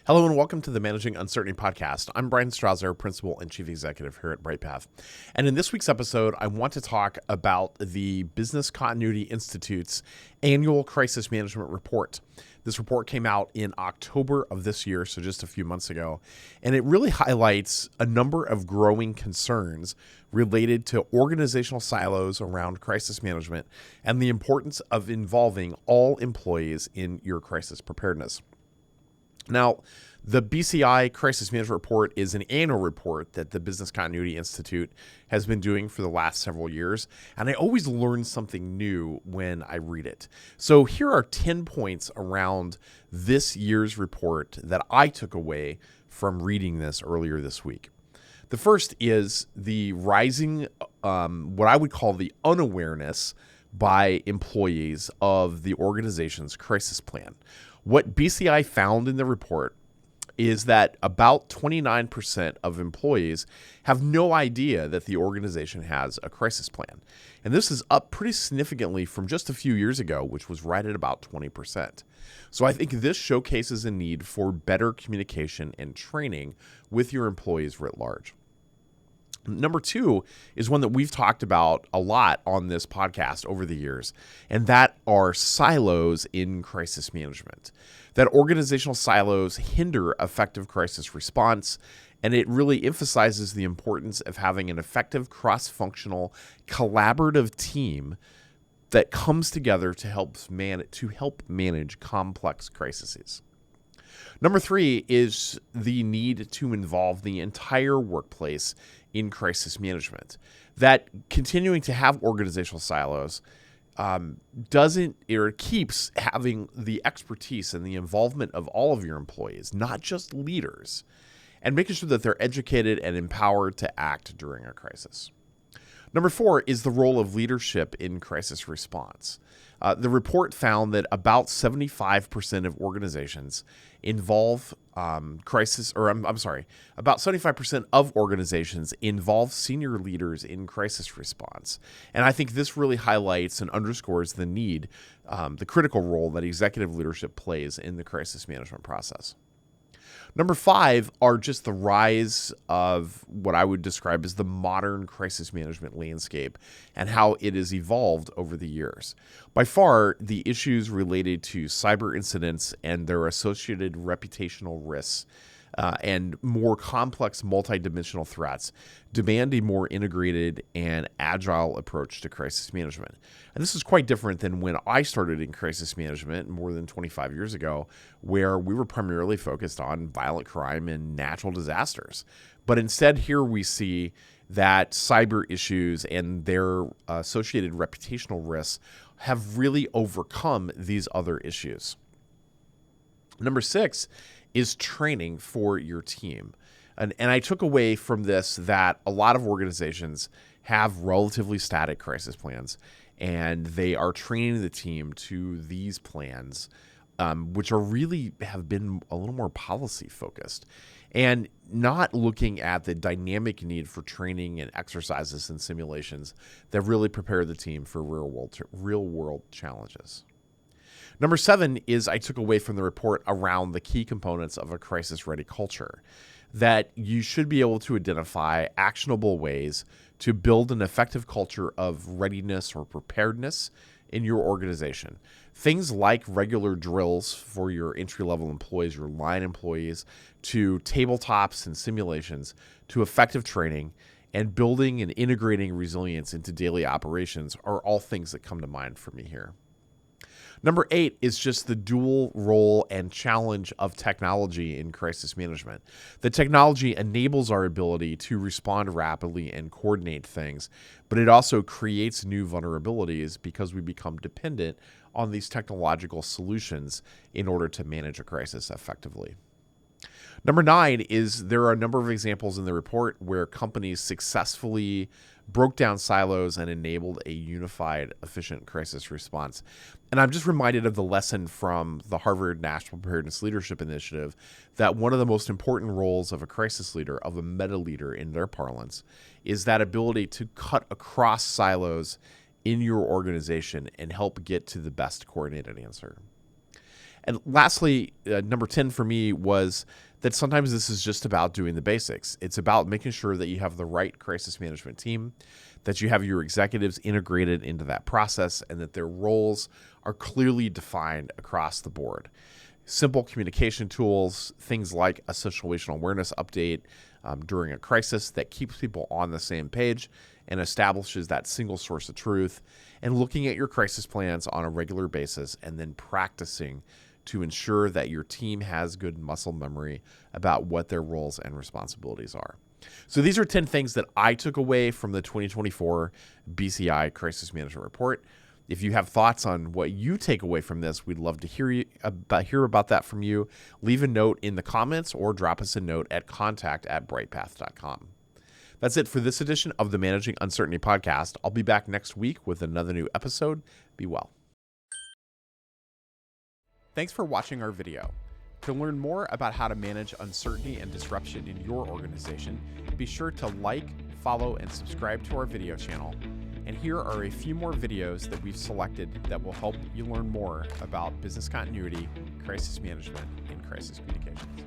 Hello and welcome to the Managing Uncertainty podcast. I'm Bryan Strawser, Principal and Chief Executive here at Bryghtpath. And in this week's episode, I want to talk about the Business Continuity Institute's annual crisis management report. This report came out in October of this year, so just a few months ago, and it really highlights a number of growing concerns related to organizational silos around crisis management and the importance of involving all employees in your crisis preparedness. Now, the BCI Crisis Management Report is an annual report that the Business Continuity Institute has been doing for the last several years, and I always learn something new when I read it. So here are 10 points around this year's report that I took away from reading this earlier this week. The first is the rising, what I would call the unawareness by employees of the organization's crisis plan. What BCI found in the report is that about 29% of employees have no idea that the organization has a crisis plan. And this is up pretty significantly from just a few years ago, which was right at about 20%. So I think this showcases a need for better communication and training with your employees writ large. Number two is one that we've talked about a lot on this podcast over the years, and that are silos in crisis management. That organizational silos hinder effective crisis response, and it really emphasizes the importance of having an effective cross-functional collaborative team that comes together to help manage complex crises. Number three is the need to involve the entire workplace in crisis management. That continuing to have organizational silos keeps having the expertise and the involvement of all of your employees, not just leaders, and making sure that they're educated and empowered to act during a crisis. Number four is the role of leadership in crisis response. The report found that about 75% of organizations involve about 75% of organizations involve senior leaders in crisis response. And I think this really highlights and underscores the need, the critical role that executive leadership plays in the crisis management process. Number five are just the rise of what I would describe as the modern crisis management landscape and how it has evolved over the years. By far, the issues related to cyber incidents and their associated reputational risks and more complex multidimensional threats demand a more integrated and agile approach to crisis management. And this is quite different than when I started in crisis management more than 25 years ago, where we were primarily focused on violent crime and natural disasters. But instead, here we see that cyber issues and their associated reputational risks have really overcome these other issues. Number six is training for your team. And I took away from this that a lot of organizations have relatively static crisis plans, and they are training the team to these plans, which have been a little more policy focused, and not looking at the dynamic need for training and exercises and simulations that really prepare the team for real world challenges. Number seven is I took away from the report around the key components of a crisis-ready culture, that you should be able to identify actionable ways to build an effective culture of readiness or preparedness in your organization. Things like regular drills for your entry-level employees, your line employees, to tabletops and simulations, to effective training, and building and integrating resilience into daily operations are all things that come to mind for me here. Number eight is just the dual role and challenge of technology in crisis management. The technology enables our ability to respond rapidly and coordinate things, but it also creates new vulnerabilities because we become dependent on these technological solutions in order to manage a crisis effectively. Number nine is there are a number of examples in the report where companies successfully broke down silos and enabled a unified, efficient crisis response. And I'm just reminded of the lesson from the Harvard National Preparedness Leadership Initiative that one of the most important roles of a crisis leader, of a meta leader in their parlance, is that ability to cut across silos in your organization and help get to the best coordinated answer. And lastly, number 10 for me was that sometimes this is just about doing the basics. It's about making sure that you have the right crisis management team, that you have your executives integrated into that process, and that their roles are clearly defined across the board. Simple communication tools, things like a situational awareness update during a crisis that keeps people on the same page and establishes that single source of truth, and looking at your crisis plans on a regular basis and then practicing to ensure that your team has good muscle memory about what their roles and responsibilities are. So these are 10 things that I took away from the 2024 BCI Crisis Management Report. If you have thoughts on what you take away from this, we'd love to hear about that from you. Leave a note in the comments or drop us a note at contact@bryghtpath.com. That's it for this edition of the Managing Uncertainty podcast. I'll be back next week with another new episode. Be well. Thanks for watching our video. To learn more about how to manage uncertainty and disruption in your organization, be sure to like, follow, and subscribe to our video channel. And here are a few more videos that we've selected that will help you learn more about business continuity, crisis management, and crisis communications.